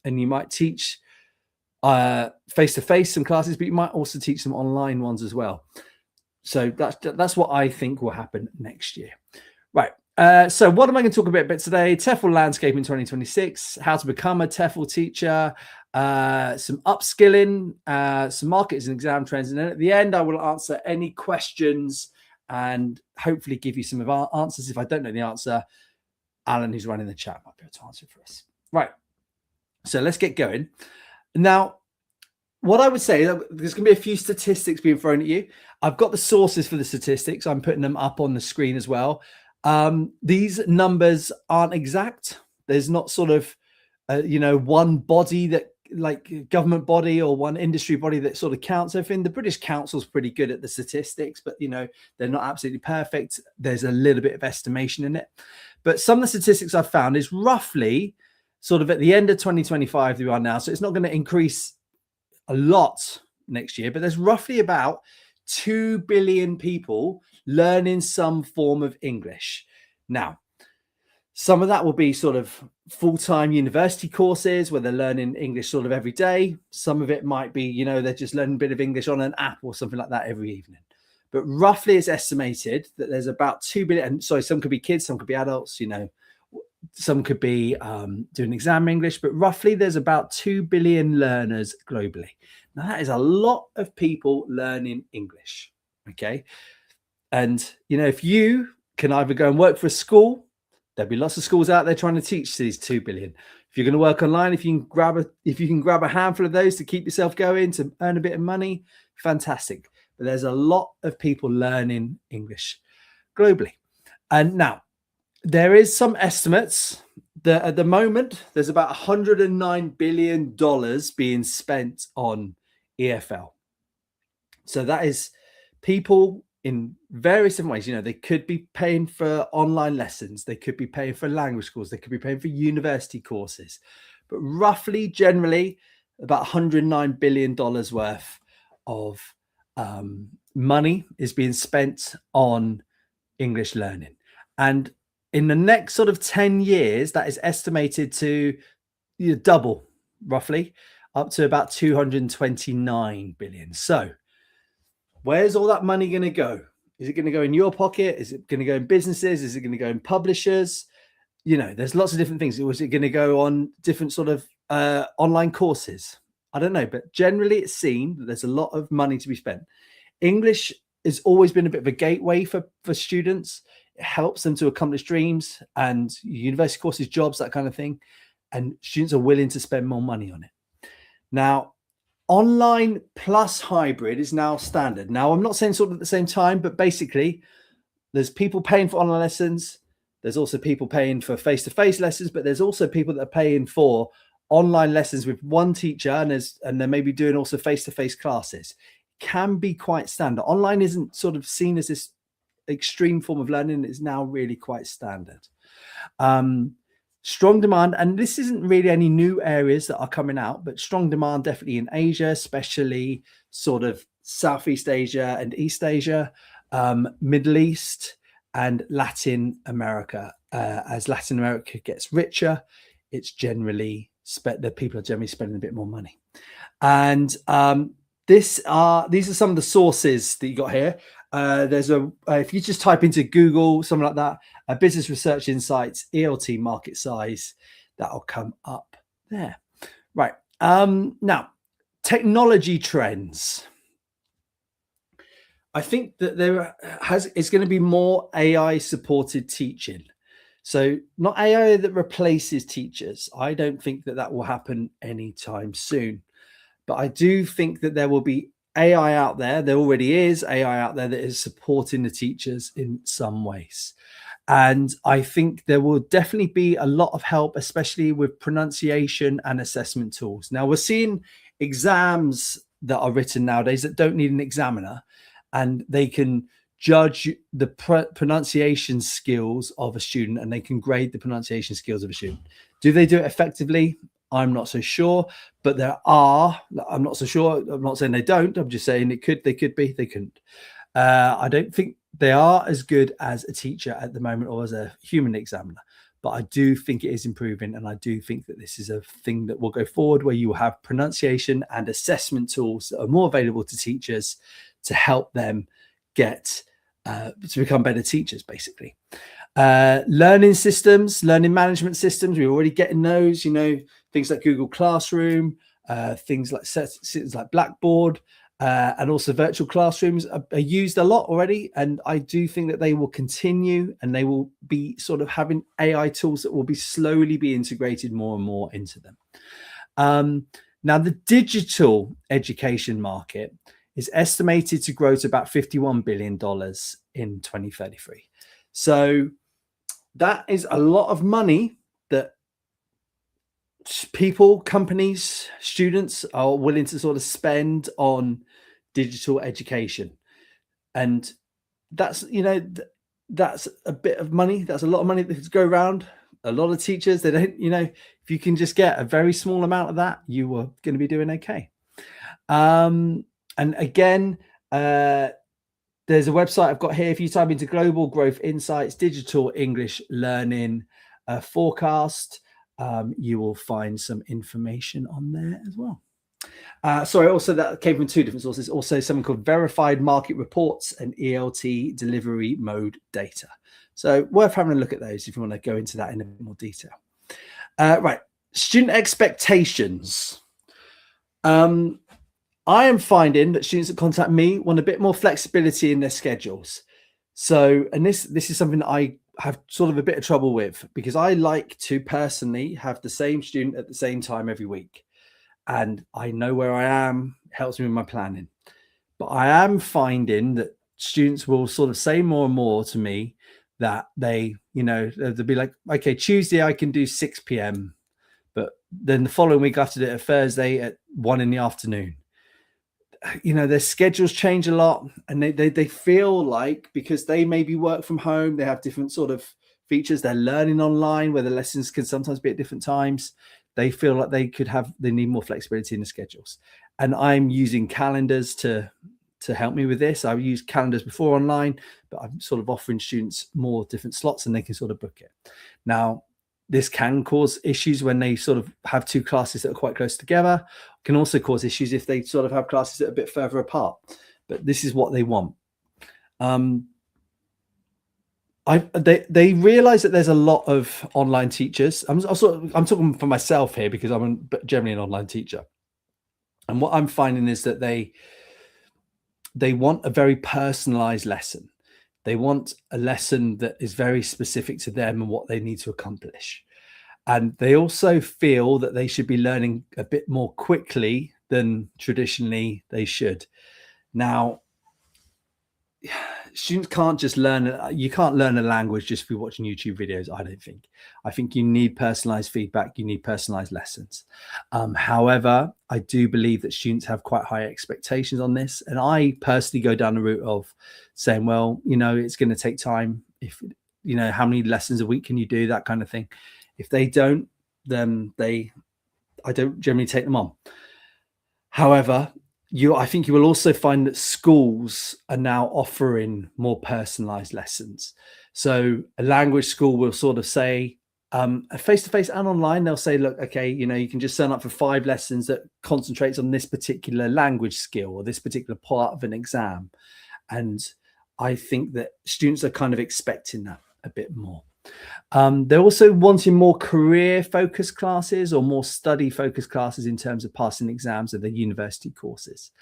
and you might teach face-to-face some classes, but you might also teach some online ones as well. So that's what I think will happen next year. Right. So what am I going to talk about today? TEFL landscape in 2026, how to become a TEFL teacher, some upskilling, some markets and exam trends. And then at the end, I will answer any questions and hopefully give you some of our answers. If I don't know the answer, Alan, who's running the chat, might be able to answer for us. Right. So let's get going. Now, what I would say, there's going to be a few statistics being thrown at you. I've got the sources for the statistics. I'm putting them up on the screen as well. These numbers aren't exact. There's not sort of, one body that, like government body or one industry body that sort of counts everything. The British Council's pretty good at the statistics, but, they're not absolutely perfect. There's a little bit of estimation in it. But some of the statistics I've found is roughly sort of at the end of 2025 that we are now. So it's not going to increase a lot next year, but there's roughly about 2 billion people learning some form of English. Now, some of that will be sort of full-time university courses where they're learning English sort of every day. Some of it might be, they're just learning a bit of English on an app or something like that every evening. But roughly it's estimated that there's about 2 billion, and sorry, some could be kids, some could be adults, some could be doing exam English, but roughly there's about 2 billion learners globally. Now that is a lot of people learning English, okay? And, if you can either go and work for a school, there'll be lots of schools out there trying to teach these 2 billion. If you're going to work online, if you can grab a handful of those to keep yourself going, to earn a bit of money, fantastic. But there's a lot of people learning English globally. And now, there is some estimates that at the moment, there's about $109 billion being spent on EFL. So that is people in various different ways. They could be paying for online lessons. They could be paying for language schools. They could be paying for university courses. But roughly, generally, about $109 billion worth of money is being spent on English learning. And in the next sort of 10 years, that is estimated to double, roughly, up to about 229 billion. So where's all that money going to go? Is it going to go in your pocket? Is it going to go in businesses? Is it going to go in publishers? There's lots of different things. Was it going to go on different sort of online courses? I don't know, but generally it's seen that there's a lot of money to be spent. English has always been a bit of a gateway for students. It helps them to accomplish dreams and university courses, jobs, that kind of thing. And students are willing to spend more money on it. Now, online plus hybrid is now standard. Now, I'm not saying sort of at the same time, but basically there's people paying for online lessons. There's also people paying for face-to-face lessons, but there's also people that are paying for online lessons with one teacher, and they're maybe doing also face-to-face classes. Can be quite standard. Online isn't sort of seen as this extreme form of learning. It's now really quite standard. Strong demand, and this isn't really any new areas that are coming out, but strong demand definitely in Asia, especially sort of Southeast Asia and East Asia, Middle East and Latin America. As Latin America gets richer, it's generally the people are generally spending a bit more money. And these are some of the sources that you got here. There's if you just type into Google, something like that, business research insights, ELT market size, that'll come up there. Right. Now, technology trends. I think that it's going to be more AI supported teaching. So not AI that replaces teachers. I don't think that will happen anytime soon. But I do think that there will be AI out there. There already is AI out there that is supporting the teachers in some ways. And I think there will definitely be a lot of help, especially with pronunciation and assessment tools. Now, we're seeing exams that are written nowadays that don't need an examiner, and they can judge the pronunciation skills of a student, and they can grade the pronunciation skills of a student. Do they do it effectively? I'm not so sure, but I'm not so sure. I'm not saying they don't. I'm just saying they could be, they couldn't. I don't think they are as good as a teacher at the moment or as a human examiner, but I do think it is improving, and I do think that this is a thing that will go forward, where you will have pronunciation and assessment tools that are more available to teachers to help them get to become better teachers, basically. Learning systems, learning management systems, we're already getting those, things like Google Classroom, things like Blackboard, and also virtual classrooms are used a lot already. And I do think that they will continue, and they will be sort of having AI tools that will be slowly be integrated more and more into them. Now, the digital education market is estimated to grow to about $51 billion in 2033. So that is a lot of money that people, companies, students are willing to sort of spend on digital education. And that's, that's a bit of money. That's a lot of money that could go around. A lot of teachers, they don't, if you can just get a very small amount of that, you are going to be doing okay. And again, there's a website I've got here. If you type into Global Growth Insights, Digital English Learning Forecast, you will find some information on there as well. Sorry, also that came from two different sources. Also something called Verified Market Reports and ELT Delivery Mode Data. So worth having a look at those if you want to go into that in a bit more detail. Right, student expectations. I am finding that students that contact me want a bit more flexibility in their schedules. So, and this is something that I have sort of a bit of trouble with, because I like to personally have the same student at the same time every week. And I know where I am, helps me with my planning. But I am finding that students will sort of say more and more to me that they'll be like, okay, Tuesday I can do 6 p.m. But then the following week I have to do it Thursday at 1 in the afternoon. Their schedules change a lot, and they feel like, because they maybe work from home, they have different sort of features. They're learning online where the lessons can sometimes be at different times. They feel like they need more flexibility in the schedules. And I'm using calendars to help me with this. I've used calendars before online, but I'm sort of offering students more different slots, and they can sort of book it. Now, this can cause issues when they sort of have two classes that are quite close together. It can also cause issues if they sort of have classes that are a bit further apart. But this is what they want. They realize that there's a lot of online teachers. I'm talking for myself here, because I'm generally an online teacher. And what I'm finding is that they want a very personalized lesson. They want a lesson that is very specific to them and what they need to accomplish. And they also feel that they should be learning a bit more quickly than traditionally they should. Now, students can't just learn. You can't learn a language just through watching YouTube videos, I don't think. I think you need personalized feedback. You need personalized lessons. However, I do believe that students have quite high expectations on this. And I personally go down the route of saying, well, it's going to take time. If, how many lessons a week can you do? That kind of thing. If they don't, then I don't generally take them on. However, I think you will also find that schools are now offering more personalized lessons. So a language school will sort of say, face-to-face and online, they'll say, look, okay, you can just sign up for 5 lessons that concentrates on this particular language skill or this particular part of an exam. And I think that students are kind of expecting that a bit more. They're also wanting more career-focused classes or more study-focused classes in terms of passing exams of their university courses.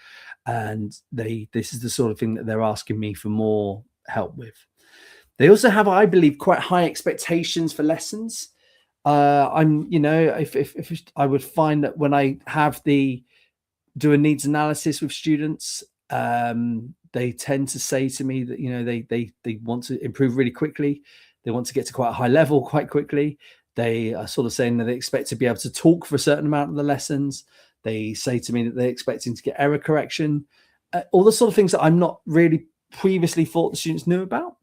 And this is the sort of thing that they're asking me for more help with. They also have, I believe, quite high expectations for lessons. If I would find that when I have do a needs analysis with students, they tend to say to me that, they want to improve really quickly. They want to get to quite a high level quite quickly. They are sort of saying that they expect to be able to talk for a certain amount of the lessons. They say to me that they're expecting to get error correction. All the sort of things that I'm not really previously thought the students knew about,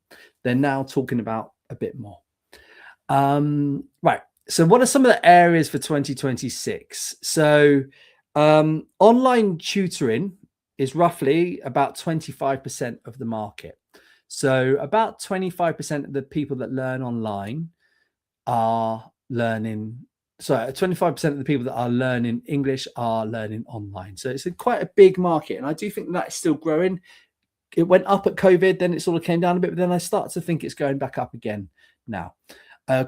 they're now talking about a bit more. Right. So what are some of the areas for 2026? So online tutoring is roughly about 25% of the market. So about 25% of the people that learn online are learning. So 25% of the people that are learning English are learning online. So it's quite a big market. And I do think that is still growing. It went up at COVID, then it sort of came down a bit, but then I start to think it's going back up again now.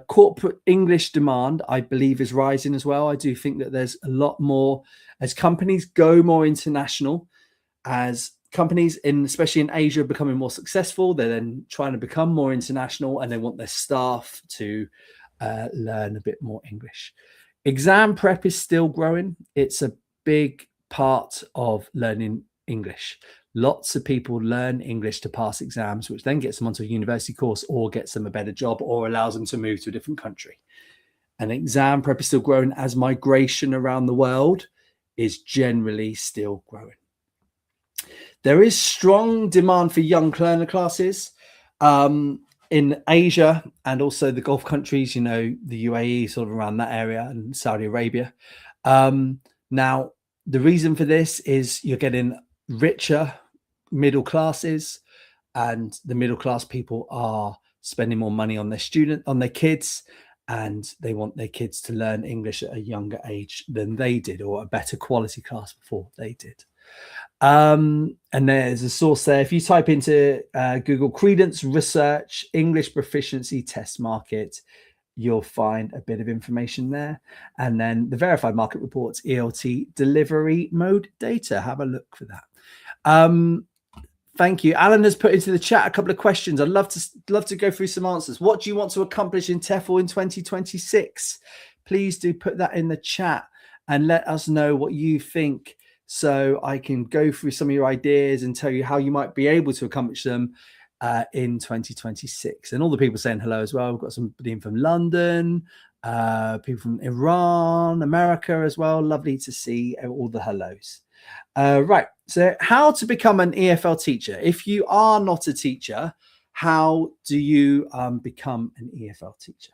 Corporate English demand, I believe, is rising as well. I do think that there's a lot more as companies go more international, as companies especially in Asia are becoming more successful. They're then trying to become more international, and they want their staff to learn a bit more English. Exam prep is still growing. It's a big part of learning English. Lots of people learn English to pass exams, which then gets them onto a university course or gets them a better job or allows them to move to a different country. And exam prep is still growing as migration around the world is generally still growing. There is strong demand for young learner classes in Asia and also the Gulf countries, you know, the UAE, sort of around that area, and Saudi Arabia. Now, the reason for this is you're getting richer middle classes, and the middle class people are spending more money on their kids, and they want their kids to learn English at a younger age than they did, or a better quality class before they did. And there's a source there. If you type into Google Credence Research English Proficiency Test Market, you'll find a bit of information there. And then the Verified Market Reports ELT Delivery Mode Data. Have a look for that. Thank you. Alan has put into the chat a couple of questions. I'd love to go through some answers. What do you want to accomplish in TEFL in 2026? Please do put that in the chat and let us know what you think, so I can go through some of your ideas and tell you how you might be able to accomplish them in 2026. And all the people saying hello as well. We've got somebody in from London, people from Iran, America as well. Lovely to see all the hellos. Right. So how to become an EFL teacher. If you are not a teacher, how do you become an EFL teacher?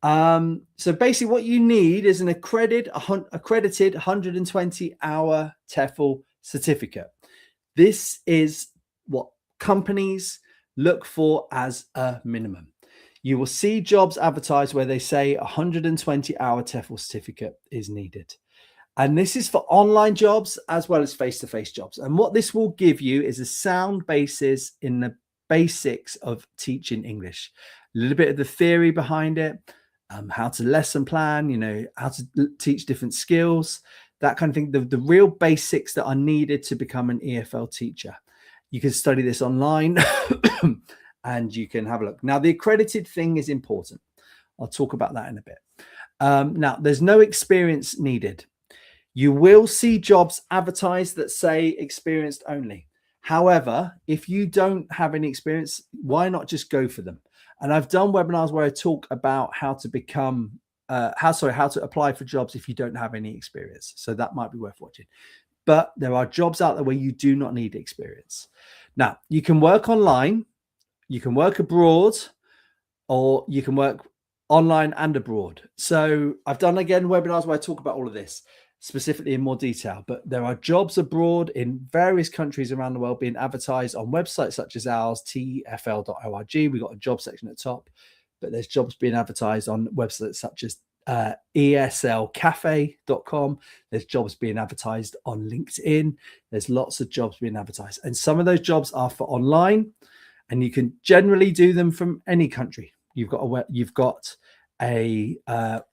So basically what you need is an accredited 120-hour TEFL certificate. This is what companies look for as a minimum. You will see jobs advertised where they say 120-hour TEFL certificate is needed. And this is for online jobs as well as face-to-face jobs. And what this will give you is a sound basis in the basics of teaching English. A little bit of the theory behind it, how to lesson plan, you know, how to teach different skills, that kind of thing. The real basics that are needed to become an EFL teacher. You can study this online and you can have a look. Now, the accredited thing is important. I'll talk about that in a bit. Now, there's no experience needed. You will see jobs advertised that say experienced only. However, if you don't have any experience, why not just go for them? And I've done webinars where I talk about how to become, how to apply for jobs if you don't have any experience. So that might be worth watching. But there are jobs out there where you do not need experience. Now, you can work online, you can work abroad, or you can work online and abroad. So I've done, again, webinars where I talk about all of this specifically in more detail, but there are jobs abroad in various countries around the world being advertised on websites such as ours, TEFL.org. We've got a job section at the top, but there's jobs being advertised on websites such as eslcafe.com. There's jobs being advertised on LinkedIn. There's lots of jobs being advertised, and some of those jobs are for online, and you can generally do them from any country. You've got a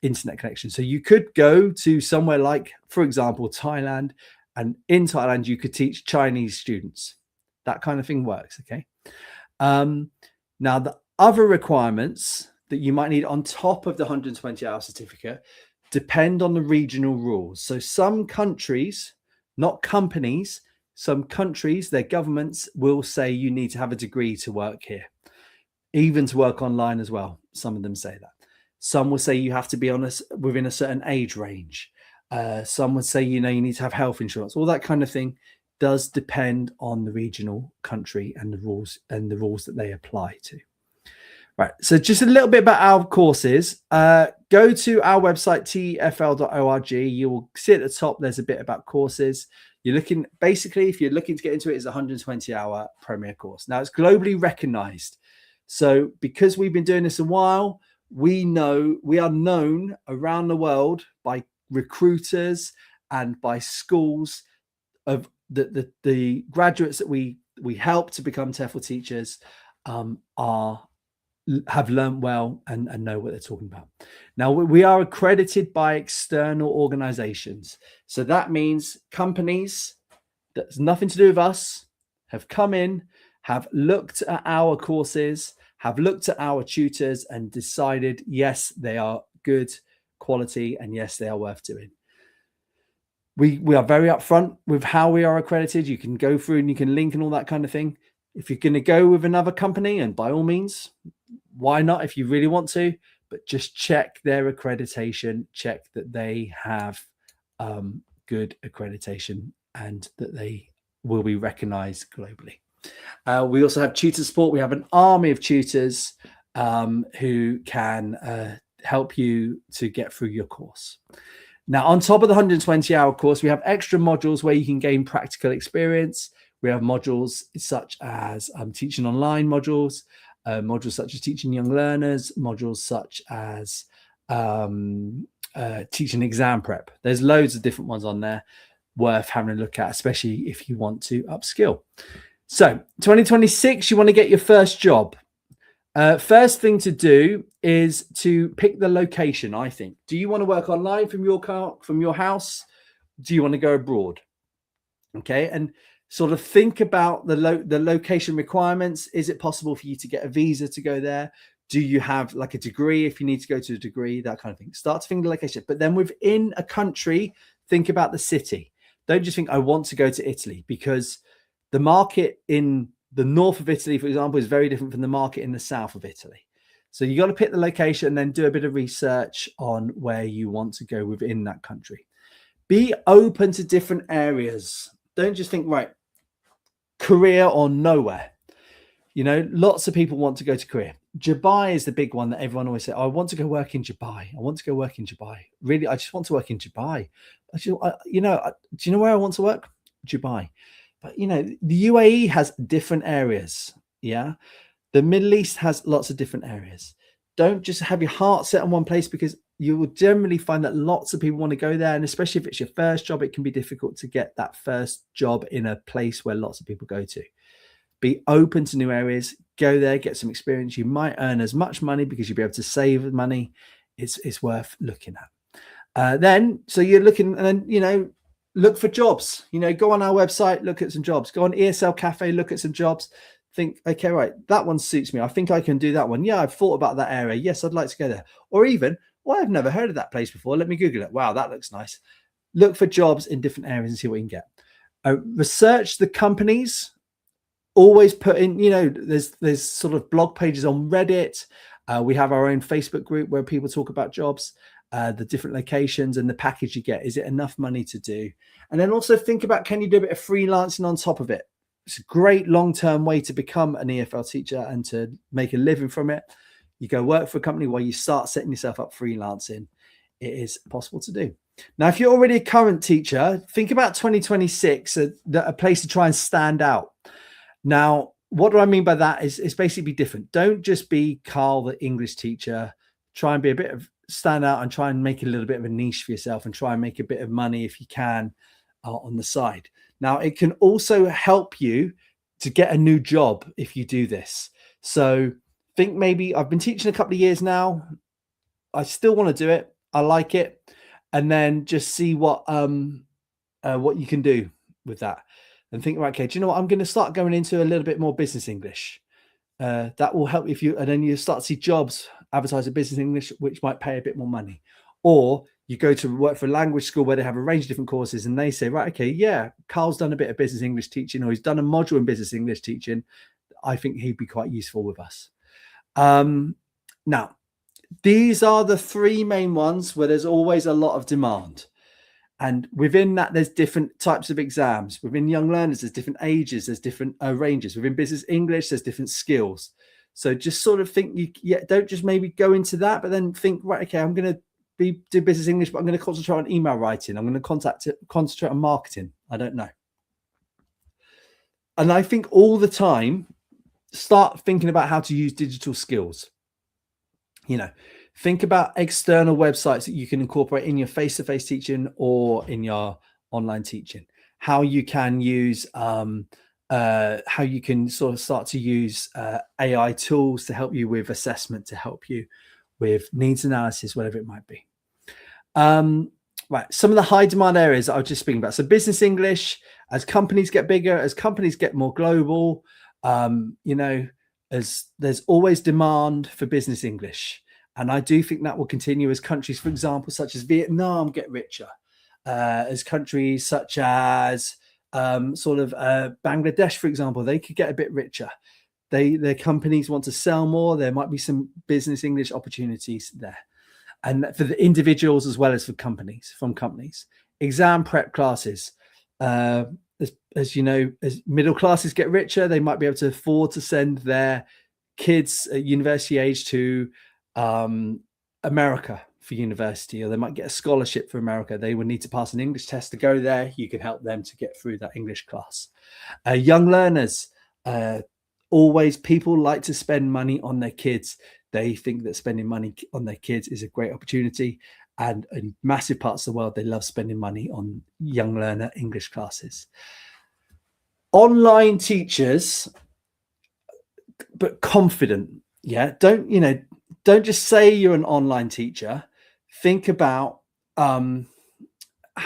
internet connection, so you could go to somewhere like, for example, Thailand, and in Thailand you could teach Chinese students. That kind of thing works. Okay. Now, the other requirements that you might need on top of the 120-hour certificate depend on the regional rules. So some countries, not companies, some countries, their governments will say you need to have a degree to work here, even to work online as well. Some of them say that. Some will say you have to be within a certain age range. Some would say, you need to have health insurance. All that kind of thing does depend on the regional country and the rules that they apply to. Right. So just a little bit about our courses. Go to our website, tefl.org. You will see at the top, there's a bit about courses. Basically, if you're looking to get into it, it's a 120-hour Premier course. Now, it's globally recognized. So because we've been doing this a while, we are known around the world by recruiters and by schools of the graduates that we help to become TEFL teachers have learned well and know what they're talking about. Now, we are accredited by external organizations. So that means companies that's nothing to do with us have come in, have looked at our courses, have looked at our tutors and decided, yes, they are good quality and yes, they are worth doing. We are very upfront with how we are accredited. You can go through and you can link and all that kind of thing. If you're going to go with another company, and by all means, why not if you really want to, but just check their accreditation, check that they have good accreditation and that they will be recognized globally. We also have tutor support. We have an army of tutors who can help you to get through your course. Now, on top of the 120-hour course, we have extra modules where you can gain practical experience. We have modules such as teaching online modules, modules such as teaching young learners, modules such as teaching exam prep. There's loads of different ones on there worth having a look at, especially if you want to upskill. So 2026, you want to get your first job. First thing to do is to pick the location, I think. Do you want to work online from your car, from your house? Do you want to go abroad? Okay, and sort of think about the location requirements. Is it possible for you to get a visa to go there? Do you have like a degree if you need to go to a degree, that kind of thing? Start to think the location. But then within a country, think about the city. Don't just think, I want to go to Italy, because the market in the north of Italy, for example, is very different from the market in the south of Italy. So you got to pick the location and then do a bit of research on where you want to go within that country. Be open to different areas. Don't just think, right, Korea or nowhere. You know, lots of people want to go to Korea. Dubai is the big one that everyone always says, oh, I want to go work in Dubai. I want to go work in Dubai. Really, I just want to work in Dubai. Do you know where I want to work? Dubai. But, you know, the UAE has different areas. Yeah. The Middle East has lots of different areas. Don't just have your heart set on one place, because you will generally find that lots of people want to go there. And especially if it's your first job, it can be difficult to get that first job in a place where lots of people go to. Be open to new areas, go there, get some experience. You might earn as much money because you'll be able to save money. It's worth looking at. So you're looking, and then, you know, look for jobs. You know, go on our website, look at some jobs. Go on ESL Cafe, look at some jobs. Think, okay, right, that one suits me. I think I can do that one. Yeah, I've thought about that area. Yes, I'd like to go there. Or even, well, I've never heard of that place before. Let me Google it. Wow, that looks nice. Look for jobs in different areas and see what you can get. Research the companies. Always put in, you know, there's sort of blog pages on Reddit. We have our own Facebook group where people talk about jobs, the different locations and the package you get. Is it enough money to do? And then also think about, can you do a bit of freelancing on top of it? It's a great long-term way to become an EFL teacher and to make a living from it. You go work for a company while you start setting yourself up freelancing. It is possible to do. Now, if you're already a current teacher, think about 2026, a place to try and stand out. Now, what do I mean by that is basically be different. Don't just be Carl, the English teacher. Try and be a bit of stand out and try and make a little bit of a niche for yourself and try and make a bit of money if you can on the side. Now, it can also help you to get a new job if you do this. So think, maybe I've been teaching a couple of years now. I still want to do it. I like it. And then just see what you can do with that. And think, right, okay, do you know what? I'm going to start going into a little bit more business English. That will help if you, and then you start to see jobs advertised in business English, which might pay a bit more money. Or you go to work for a language school where they have a range of different courses and they say, right, okay, yeah, Carl's done a bit of business English teaching, or he's done a module in business English teaching. I think he'd be quite useful with us. Now, these are the three main ones where there's always a lot of demand. And within that, there's different types of exams. Within young learners, there's different ages, there's different ranges. Within business English, there's different skills. So just sort of think, don't just maybe go into that, but then think, right, okay, I'm going to do business English, but I'm going to concentrate on email writing. I'm going to concentrate on marketing. I don't know. And I think all the time, start thinking about how to use digital skills. Think about external websites that you can incorporate in your face-to-face teaching or in your online teaching. How you can use, how you can sort of start to use AI tools to help you with assessment, to help you with needs analysis, whatever it might be. Right, some of the high demand areas that I was just speaking about. So business English, as companies get bigger, as companies get more global, as there's always demand for business English. And I do think that will continue as countries, for example, such as Vietnam get richer, as countries such as Bangladesh, for example, they could get a bit richer. Their companies want to sell more. There might be some business English opportunities there. And for the individuals as well as for companies, exam prep classes. As you know, as middle classes get richer, they might be able to afford to send their kids at university age to America for university, or they might get a scholarship for America. They would need to pass an English test to go there. You can help them to get through that English class. Young learners, always people like to spend money on their kids. They think that spending money on their kids is a great opportunity. And in massive parts of the world, they love spending money on young learner English classes. Online teachers, but confident. Yeah. Don't just say you're an online teacher. Think about how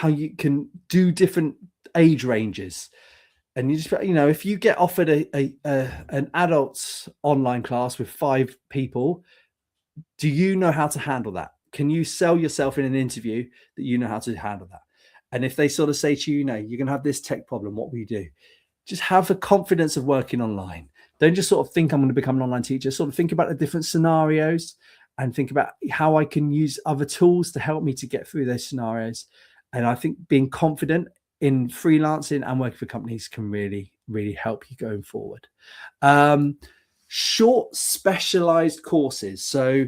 you can do different age ranges. And you just, if you get offered an adult's online class with 5 people, do you know how to handle that? Can you sell yourself in an interview that you know how to handle that? And if they sort of say to you, you're going to have this tech problem, what will you do? Just have the confidence of working online. Don't just sort of think I'm going to become an online teacher. Sort of think about the different scenarios and think about how I can use other tools to help me to get through those scenarios. And I think being confident in freelancing and working for companies can really, really help you going forward. Short specialized courses. So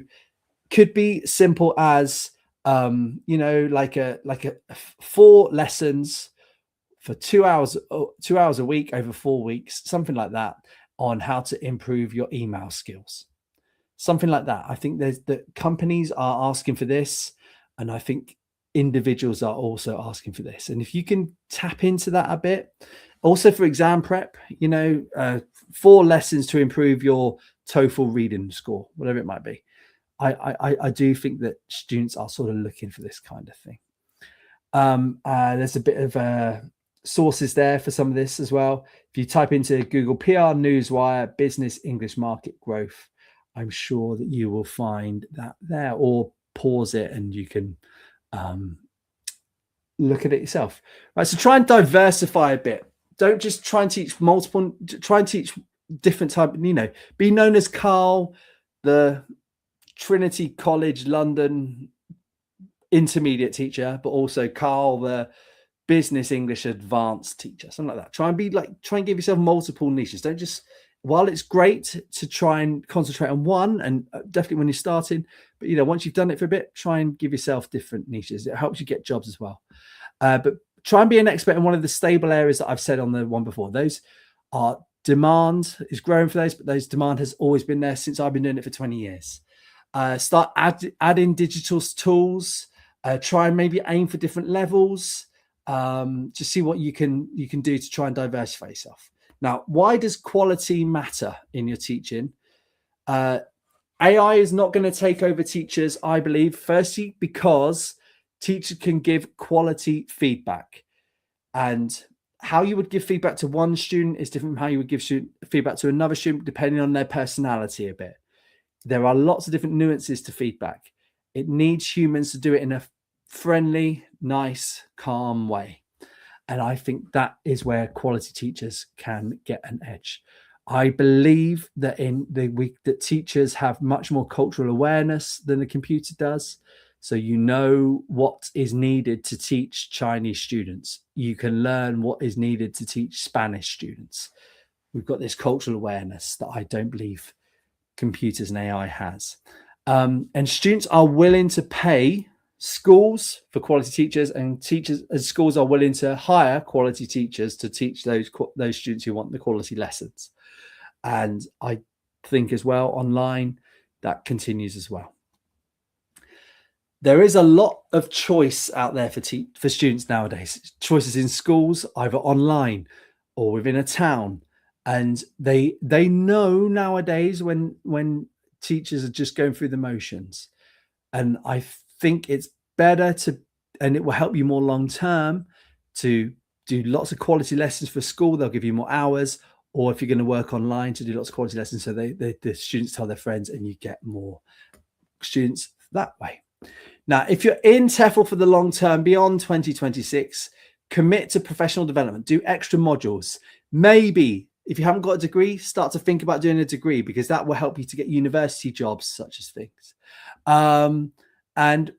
could be simple as, like a 4 lessons for 2 hours a week over 4 weeks, something like that, on how to improve your email skills. Something like that. I think the companies are asking for this, and I think individuals are also asking for this. And if you can tap into that a bit, also for exam prep, 4 lessons to improve your TOEFL reading score, whatever it might be. I do think that students are sort of looking for this kind of thing. There's a bit of sources there for some of this as well. If you type into Google PR Newswire Business English Market Growth, I'm sure that you will find that there, or pause it and you can look at it yourself. Right, so try and diversify a bit. Don't just try and teach multiple, try and teach different type, be known as Carl, the Trinity College London intermediate teacher, but also Carl, the business English advanced teacher, something like that. Try and give yourself multiple niches. Don't just, while it's great to try and concentrate on one, and definitely when you're starting, but once you've done it for a bit, try and give yourself different niches. It helps you get jobs as well. But try and be an expert in one of the stable areas that I've said on the one before. Those are demand is growing for those, but those demand has always been there since I've been doing it for 20 years. Start adding digital tools. Try and maybe aim for different levels. Just see what you can do to try and diversify yourself. Now, why does quality matter in your teaching? AI is not going to take over teachers, I believe. Firstly, because teachers can give quality feedback, and how you would give feedback to one student is different from how you would give feedback to another student, depending on their personality a bit. There are lots of different nuances to feedback. It needs humans to do it in a friendly, nice, calm way. And I think that is where quality teachers can get an edge. I believe that that teachers have much more cultural awareness than the computer does. So you know what is needed to teach Chinese students. You can learn what is needed to teach Spanish students. We've got this cultural awareness that I don't believe computers and AI has. And students are willing to pay schools for quality teachers, and teachers and schools are willing to hire quality teachers to teach those students who want the quality lessons. And I think as well online that continues as well. There is a lot of choice out there for students nowadays. Choices in schools, either online or within a town, and they know nowadays when teachers are just going through the motions. And I think it's better to, and it will help you more long term, to do lots of quality lessons for school. They'll give you more hours, or if you're going to work online, to do lots of quality lessons so the students tell their friends and you get more students that way. Now, if you're in TEFL for the long term beyond 2026, commit to professional development, do extra modules. Maybe if you haven't got a degree, start to think about doing a degree, because that will help you to get university jobs, such as things. And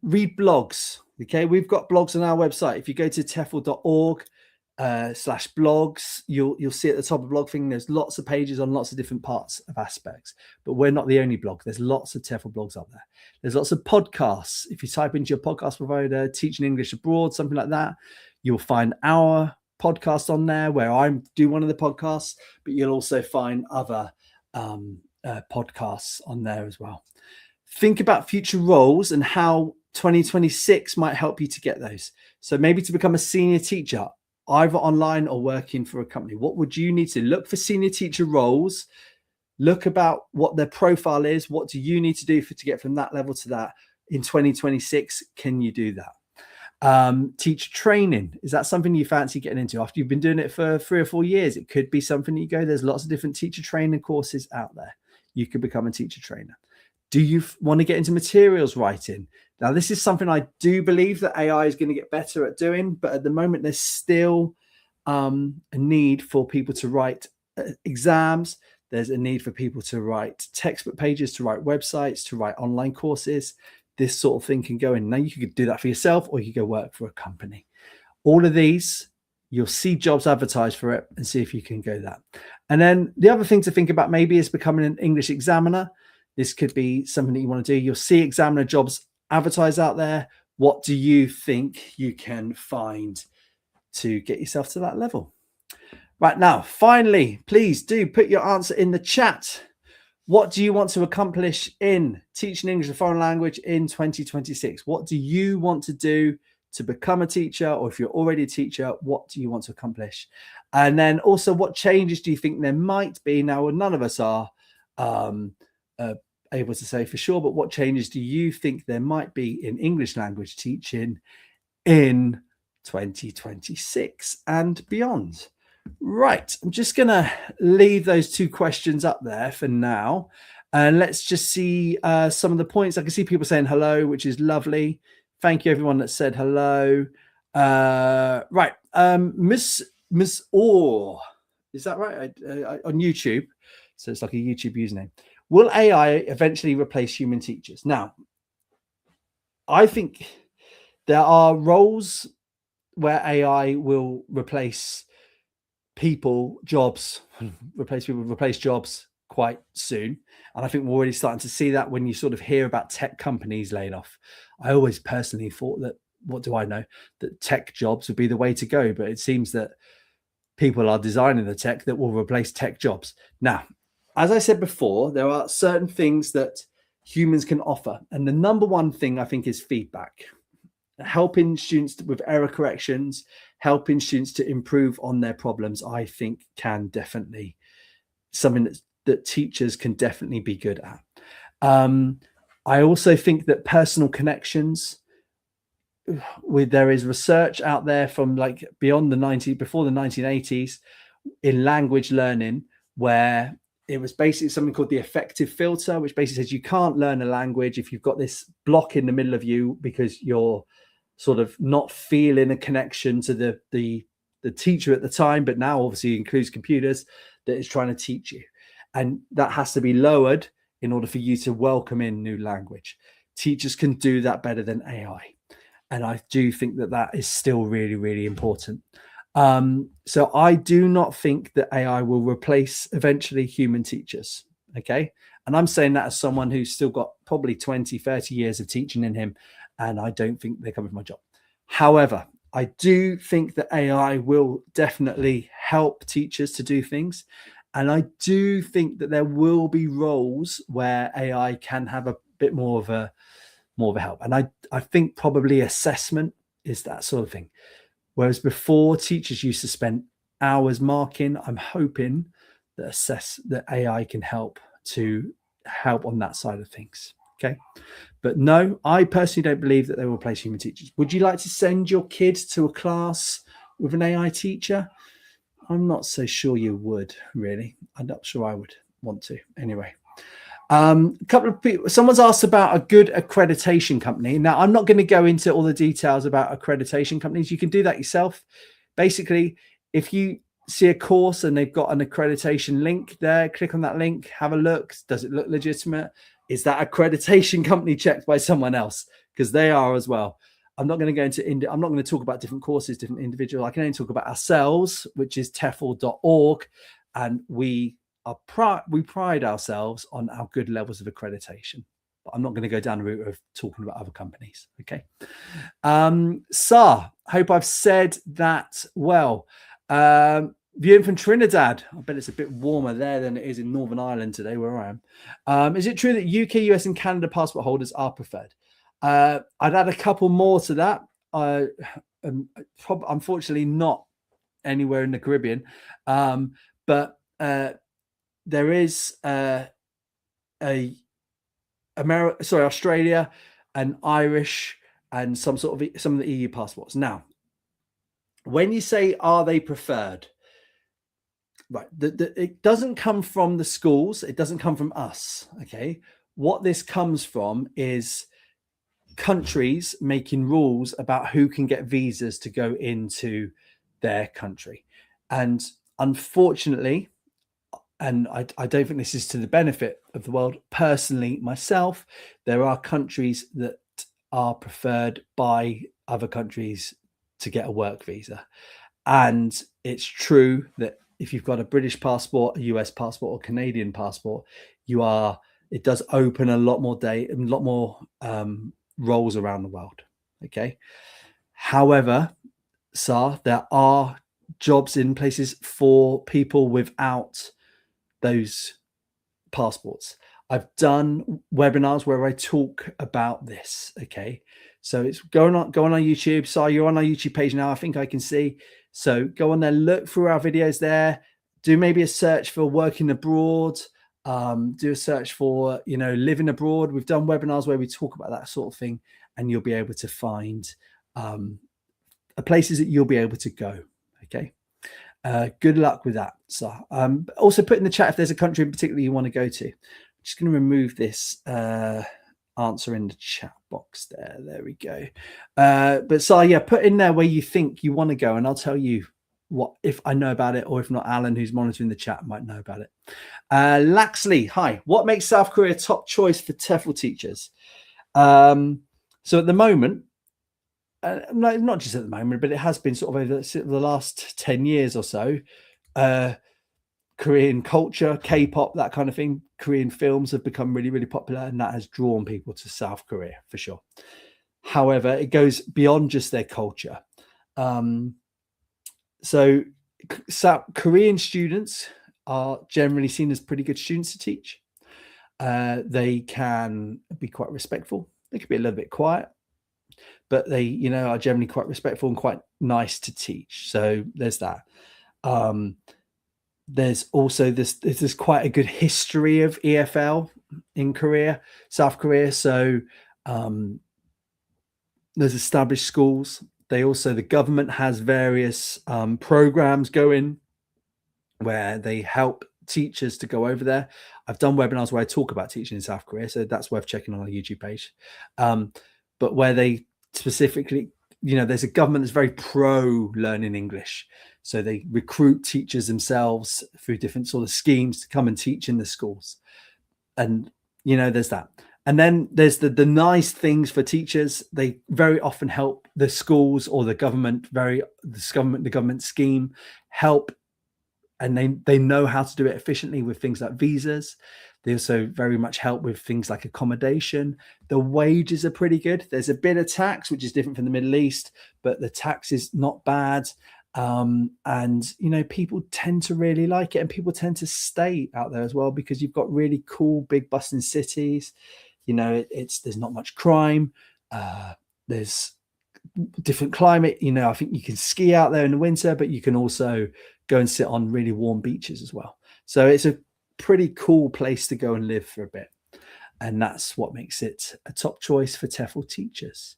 read blogs. Okay, we've got blogs on our website. If you go to tefl.org/blogs, you'll see at the top of the blog thing, there's lots of pages on lots of different parts of aspects. But we're not the only blog. There's lots of TEFL blogs out there. There's lots of podcasts. If you type into your podcast provider, Teaching English Abroad, something like that, you'll find our podcast on there, where I do one of the podcasts, but you'll also find other podcasts on there as well. Think about future roles and how 2026 might help you to get those. So maybe to become a senior teacher, either online or working for a company. What would you need to look for? Senior teacher roles. Look about what their profile is. What do you need to do to get from that level to that in 2026? Can you do that? Teacher training. Is that something you fancy getting into after you've been doing it for 3 or 4 years? It could be something you go, there's lots of different teacher training courses out there. You could become a teacher trainer. Do you want to get into materials writing? Now, this is something I do believe that AI is going to get better at doing, but at the moment, there's still a need for people to write exams. There's a need for people to write textbook pages, to write websites, to write online courses. This sort of thing can go in. Now, you could do that for yourself, or you could go work for a company. All of these, you'll see jobs advertised for it, and see if you can go that. And then the other thing to think about maybe is becoming an English examiner. This could be something that you want to do. You'll see examiner jobs advertised out there. What do you think you can find to get yourself to that level? Right, now, finally, please do put your answer in the chat. What do you want to accomplish in teaching English as a foreign language in 2026? What do you want to do to become a teacher? Or if you're already a teacher, what do you want to accomplish? And then also, what changes do you think there might be? Now, none of us are able to say for sure, but what changes do you think there might be in English language teaching in 2026 and beyond? Right, I'm just going to leave those 2 questions up there for now. And let's just see some of the points. I can see people saying hello, which is lovely. Thank you, everyone that said hello. Right, Miss Orr, is that right? On YouTube. So it's like a YouTube username. Will AI eventually replace human teachers? Now, I think there are roles where AI will replace people, jobs, replace jobs quite soon. And I think we're already starting to see that when you sort of hear about tech companies laying off. I always personally thought that, what do I know, that tech jobs would be the way to go. But it seems that people are designing the tech that will replace tech jobs. Now, as I said before, there are certain things that humans can offer. And the number one thing I think is feedback. Helping students with error corrections, helping students to improve on their problems, I think can definitely, something that teachers can definitely be good at. I also think that personal connections, there is research out there from like before the 1980s in language learning, where it was basically something called the affective filter, which basically says you can't learn a language if you've got this block in the middle of you because you're sort of not feeling a connection to the teacher at the time, but now obviously includes computers that is trying to teach you. And that has to be lowered in order for you to welcome in new language. Teachers can do that better than AI. And I do think that that is still really, really important. So I do not think that AI will replace eventually human teachers. Okay. And I'm saying that as someone who's still got probably 20, 30 years of teaching in him. And I don't think they're coming for my job. However, I do think that AI will definitely help teachers to do things. And I do think that there will be roles where AI can have a bit more of a more of a help. And I think probably assessment is that sort of thing. Whereas before, teachers used to spend hours marking. I'm hoping that AI can help on that side of things. Okay. But no, I personally don't believe that they will replace human teachers. Would you like to send your kid to a class with an AI teacher? I'm not so sure you would, really. I'm not sure I would want to. Anyway, a couple of people, someone's asked about a good accreditation company. Now, I'm not going to go into all the details about accreditation companies. You can do that yourself. Basically, if you see a course and they've got an accreditation link there, click on that link, have a look. Does it look legitimate? Is that accreditation company checked by someone else? Because they are as well. I'm not going to go into, I'm not going to talk about different courses, different individuals. I can only talk about ourselves, which is TEFL.org. And we pride ourselves on our good levels of accreditation. But I'm not going to go down the route of talking about other companies. Okay. Sa, hope I've said that well. Viewing from Trinidad. I bet it's a bit warmer there than it is in Northern Ireland today, where I am. Is it true that UK, US, and Canada passport holders are preferred? I'd add a couple more to that. Unfortunately, not anywhere in the Caribbean, but there is Australia and Irish and some of the EU passports. Now, when you say are they preferred, right? It doesn't come from the schools. It doesn't come from us. Okay, what this comes from is countries making rules about who can get visas to go into their country. And unfortunately, and I don't think this is to the benefit of the world, personally, myself, there are countries that are preferred by other countries to get a work visa. And it's true that if you've got a British passport, a US passport, or Canadian passport, it does open a lot more roles around the world. Okay. However, there are jobs in places for people without those passports. I've done webinars where I talk about this. Okay. So it's go on our YouTube. So you're on our YouTube page now. I think I can see. So go on there, look through our videos there. Do maybe a search for working abroad. Do a search for, living abroad. We've done webinars where we talk about that sort of thing, and you'll be able to find places that you'll be able to go. Okay. Good luck with that. So also put in the chat if there's a country in particular you want to go to. I'm just going to remove this answer in the chat box there. There we go. But yeah, put in there where you think you want to go, and I'll tell you if I know about it, or if not, Alan, who's monitoring the chat, might know about it. Laxley, hi. What makes South Korea a top choice for TEFL teachers? So at the moment, not just at the moment, but it has been sort of over the last 10 years or so. Korean culture, K-pop, that kind of thing, Korean films have become really, really popular, and that has drawn people to South Korea for sure. However, it goes beyond just their culture. So South Korean students are generally seen as pretty good students to teach. They can be quite respectful. They can be a little bit quiet, but they, are generally quite respectful and quite nice to teach. So there's that. There's also there's quite a good history of EFL in South Korea. So there's established schools. The government has various programs going where they help teachers to go over there. I've done webinars where I talk about teaching in South Korea, so that's worth checking on our YouTube page. But where they specifically, there's a government that's very pro learning English. So they recruit teachers themselves through different sort of schemes to come and teach in the schools. And, there's that. And then there's the nice things for teachers. They very often help the schools or the government, the government scheme help. And they know how to do it efficiently with things like visas. They also very much help with things like accommodation. The wages are pretty good. There's a bit of tax, which is different from the Middle East, but the tax is not bad. And, people tend to really like it, and people tend to stay out there as well, because you've got really cool, big bustling cities. you know, there's not much crime. There's different climate. You know, I think you can ski out there in the winter, but you can also go and sit on really warm beaches as well. So it's a pretty cool place to go and live for a bit. And that's what makes it a top choice for TEFL teachers.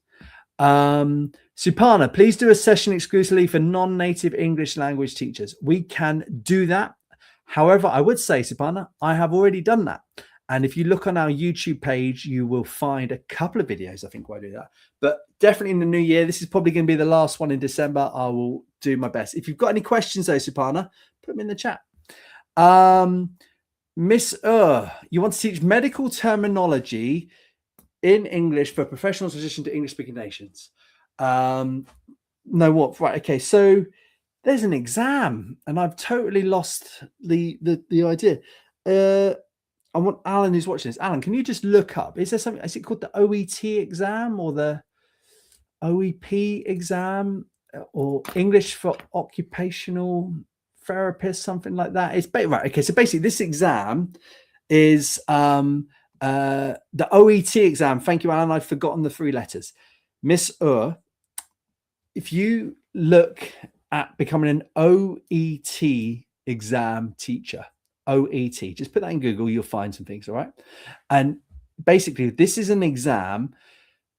Supana, please do a session exclusively for non-native English language teachers. We can do that. However, I would say, Supana, I have already done that. And if you look on our YouTube page, you will find a couple of videos, I think, where I do that. But definitely in the new year, this is probably going to be the last one in December. I will do my best. If you've got any questions, though, Supana, put them in the chat. Miss you want to teach medical terminology in English for professionals positioned to English-speaking nations. No, what? Right, okay. So there's an exam, and I've totally lost the idea. I want Alan, who's watching this. Alan, can you just look up? Is there something? Is it called the OET exam or the OEP exam or English for Occupational Therapist, something like that? It's right. Okay, so basically, this exam is the OET exam. Thank you, Alan. I've forgotten the 3 letters. Miss if you look at becoming an OET exam teacher, OET, just put that in Google, you'll find some things, all right? And basically, this is an exam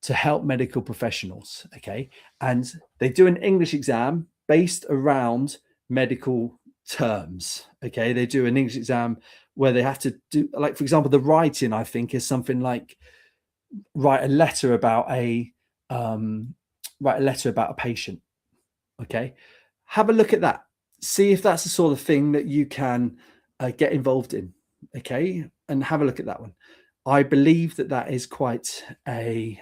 to help medical professionals, okay? And they do an English exam based around medical terms, okay? They do an English exam where they have to do, like, for example, the writing, I think, is something like write a letter about a patient, okay? Have a look at that. See if that's the sort of thing that you can get involved in, okay? And have a look at that one. I believe that is quite a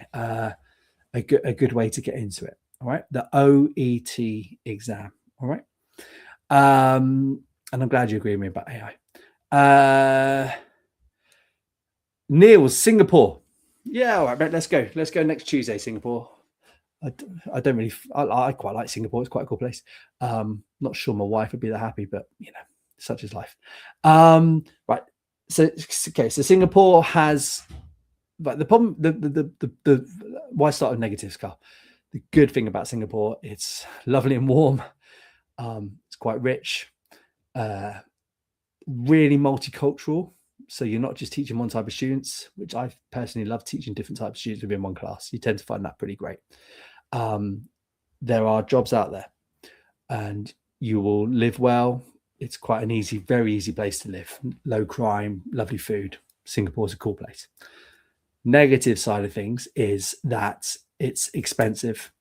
good way to get into it. All right, the OET exam. All right, and I'm glad you agree with me about AI. Neil, Singapore. Yeah, all right, let's go. Let's go next Tuesday, Singapore. I don't really. I quite like Singapore. It's quite a cool place. Not sure my wife would be that happy, but you know, such is life. Right. So okay. So Singapore has, but the problem, the why start with negatives, Carl? The good thing about Singapore, it's lovely and warm. It's quite rich, really multicultural. So you're not just teaching one type of students, which I personally love, teaching different types of students within one class. You tend to find that pretty great. There are jobs out there, and you will live well. It's quite an easy, very easy place to live. Low crime, lovely food. Singapore's a cool place. Negative side of things is that it's expensive.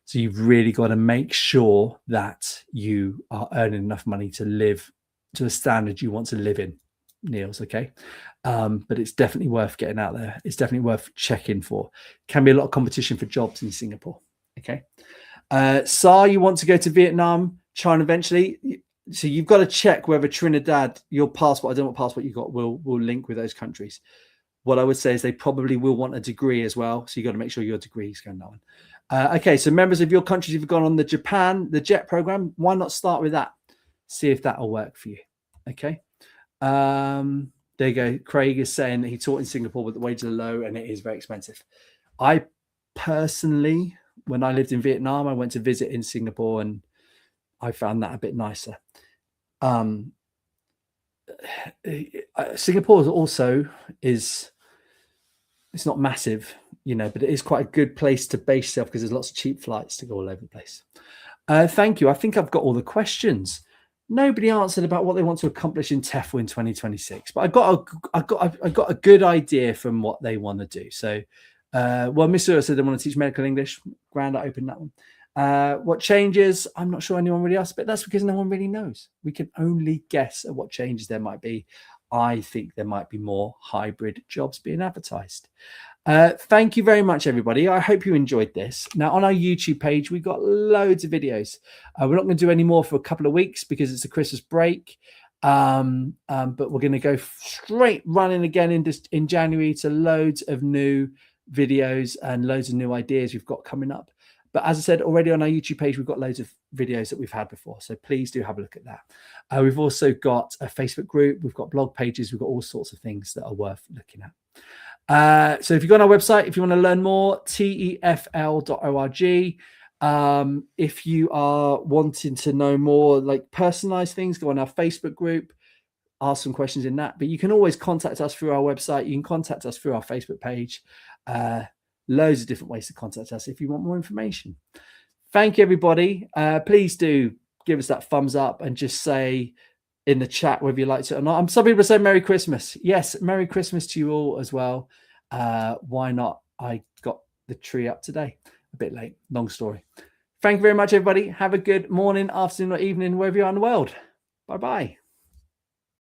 So you've really got to make sure that you are earning enough money to live to a standard you want to live in, Niels, okay? But it's definitely worth getting out there. It's definitely worth checking for. Can be a lot of competition for jobs in Singapore, okay? you want to go to Vietnam, China eventually. So you've got to check whether Trinidad, your passport, I don't know what passport you got, will link with those countries. What I would say is they probably will want a degree as well. So you've got to make sure your degree is going on. Okay, so members of your countries, if you've gone on the JET program, why not start with that? See if that'll work for you. Okay. There you go. Craig is saying that he taught in Singapore, but the wages are low and it is very expensive. I personally, when I lived in Vietnam, I went to visit in Singapore and I found that a bit nicer. Singapore also it's not massive, you know, but it is quite a good place to base yourself because there's lots of cheap flights to go all over the place. Thank you. I think I've got all the questions. Nobody answered about what they want to accomplish in TEFL in 2026, but I got a good idea from what they want to do. So, well, Miss Ura said they want to teach medical English. Grand, I opened that one. What changes? I'm not sure anyone really asked, but that's because no one really knows. We can only guess at what changes there might be. I think there might be more hybrid jobs being advertised. Thank you very much, everybody. I hope you enjoyed this. Now, on our YouTube page, we've got loads of videos. We're not going to do any more for a couple of weeks because it's a Christmas break. But we're going to go straight running again in January to loads of new videos and loads of new ideas we've got coming up. But as I said already on our YouTube page, we've got loads of videos that we've had before. So please do have a look at that. We've also got a Facebook group. We've got blog pages. We've got all sorts of things that are worth looking at. So if you go on our website, if you want to learn more, tefl.org. If you are wanting to know more like personalized things, go on our Facebook group, ask some questions in that. But you can always contact us through our website. You can contact us through our Facebook page. Loads of different ways to contact us if you want more information. Thank you, everybody. Please do give us that thumbs up and just say in the chat whether you liked it or not. Some people say Merry Christmas. Yes, Merry Christmas to you all as well. Why not? I got the tree up today. A bit late. Long story. Thank you very much, everybody. Have a good morning, afternoon, or evening, wherever you are in the world. Bye-bye.